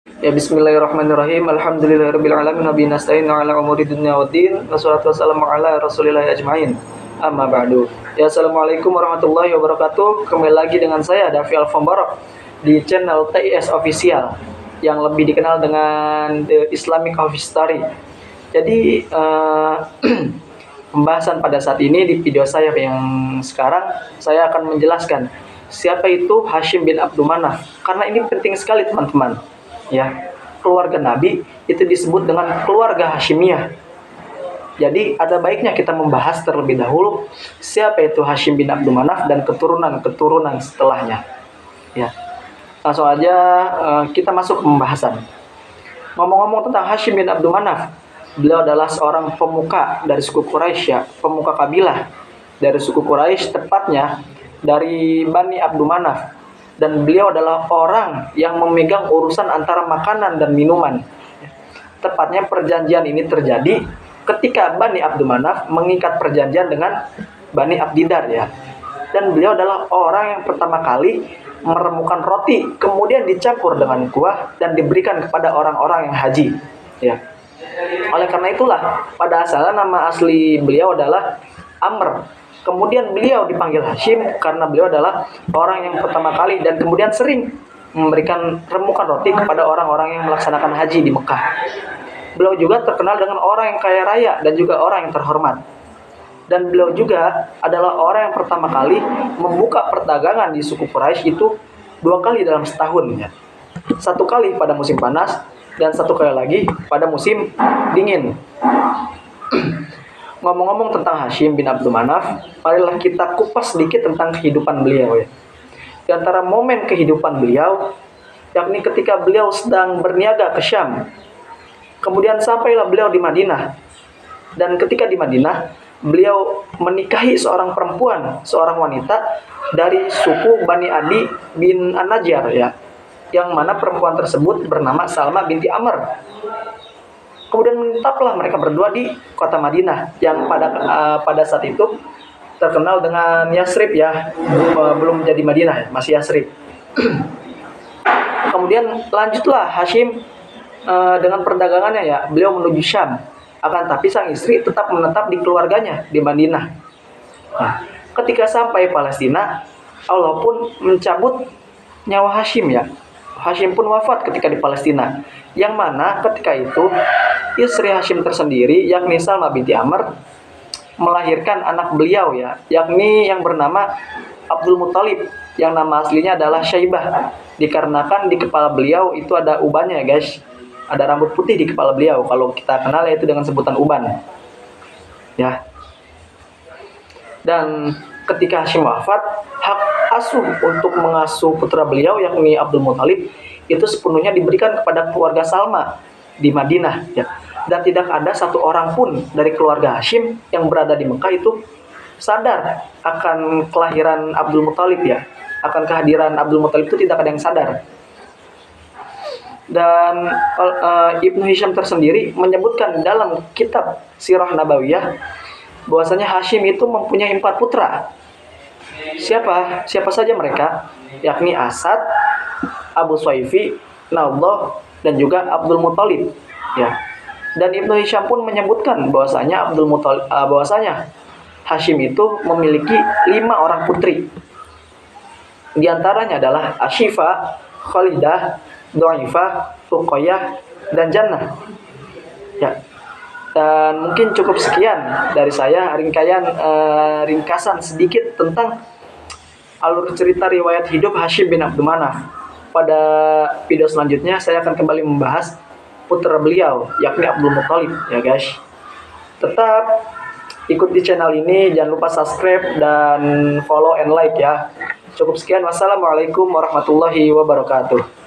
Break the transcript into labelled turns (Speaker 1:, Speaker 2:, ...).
Speaker 1: Ya, bismillahirrahmanirrahim. Alhamdulillahirabbil alamin wa bihi nasta'in ala umuri dunya waddin. Wassalatu wassalamu ala rasulillah ajmain. Amma ba'du. Ya, assalamualaikum warahmatullahi wabarakatuh. Kembali lagi dengan saya Davi Alfambarok di channel TIS Official yang lebih dikenal dengan The Islamic Office Story. Jadi pembahasan pada saat ini di video saya yang sekarang, saya akan menjelaskan siapa itu Hashim bin Abdul Manaf, karena ini penting sekali teman-teman. Ya, keluarga Nabi itu disebut dengan keluarga Hashimiyah. Jadi ada baiknya kita membahas terlebih dahulu siapa itu Hashim bin Abdul Manaf dan keturunan setelahnya. Ya, langsung aja kita masuk ke pembahasan. Ngomong-ngomong tentang Hashim bin Abdul Manaf, beliau adalah seorang pemuka dari suku Quraisy, ya, pemuka kabilah dari suku Quraisy, tepatnya dari Bani Abdul Manaf. Dan beliau adalah orang yang memegang urusan antara makanan dan minuman. Tepatnya perjanjian ini terjadi ketika Bani Abdul Manaf mengikat perjanjian dengan Bani Abdidar, ya. Dan beliau adalah orang yang pertama kali meremukan roti, kemudian dicampur dengan kuah dan diberikan kepada orang-orang yang haji, ya. Oleh karena itulah pada asalnya nama asli beliau adalah Amr. Kemudian beliau dipanggil Hashim karena beliau adalah orang yang pertama kali dan kemudian sering memberikan remukan roti kepada orang-orang yang melaksanakan haji di Mekah. Beliau juga terkenal dengan orang yang kaya raya dan juga orang yang terhormat. Dan beliau juga adalah orang yang pertama kali membuka perdagangan di suku Quraisy itu 2 kali dalam setahun, ya. 1 kali pada musim panas dan 1 kali lagi pada musim dingin. Ngomong-ngomong tentang Hashim bin Abdul Manaf, marilah kita kupas sedikit tentang kehidupan beliau, ya. Di antara momen kehidupan beliau, yakni ketika beliau sedang berniaga ke Syam. Kemudian sampailah beliau di Madinah. Dan ketika di Madinah, beliau menikahi seorang perempuan, seorang wanita dari suku Bani Adi bin An-Najjar, ya. Yang mana perempuan tersebut bernama Salma binti Amr. Kemudian menetaplah mereka berdua di kota Madinah yang pada saat itu terkenal dengan Yasrib, ya. Belum menjadi Madinah, ya, masih Yasrib. Kemudian lanjutlah Hashim dengan perdagangannya, ya. Beliau menuju Syam. Akan tapi sang istri tetap menetap di keluarganya di Madinah. Nah, ketika sampai Palestina, Allah pun mencabut nyawa Hashim, ya. Hashim pun wafat ketika di Palestina. Yang mana ketika itu istri Hashim tersendiri, yakni Salma binti Amr, melahirkan anak beliau, ya, yakni yang bernama Abdul Muthalib, yang nama aslinya adalah Syaibah, dikarenakan di kepala beliau itu ada ubannya, ya guys. Ada rambut putih di kepala beliau, kalau kita kenal yaitu dengan sebutan uban, ya. Dan ketika Hashim wafat, hak asuh untuk mengasuh putra beliau, yakni Abdul Muthalib, itu sepenuhnya diberikan kepada keluarga Salma di Madinah, ya. Dan tidak ada satu orang pun dari keluarga Hashim yang berada di Mekah itu sadar akan kelahiran Abdul Muthalib, ya. Akan kehadiran Abdul Muthalib itu tidak ada yang sadar. Dan Ibnu Hisham tersendiri menyebutkan dalam kitab Sirah Nabawiyah bahwasanya Hashim itu mempunyai 4 putra. Siapa saja mereka? Yakni Asad, Abu Saifi, Naudlah, dan juga Abdul Muthalib, ya. Dan Ibnu Hisham pun menyebutkan bahwasanya bahwasanya Hashim itu memiliki 5 orang putri. Di antaranya adalah Ashifa, Khalidah, Dhaifah, Ruqayyah, dan Jannah, ya. Dan mungkin cukup sekian dari saya ringkasan sedikit tentang alur cerita riwayat hidup Hashim bin Abdul Manaf. Pada video selanjutnya saya akan kembali membahas putra beliau, yakni Abdul Muthalib, ya guys. Tetap ikut di channel ini, jangan lupa subscribe dan follow and like, ya. Cukup sekian, wassalamualaikum warahmatullahi wabarakatuh.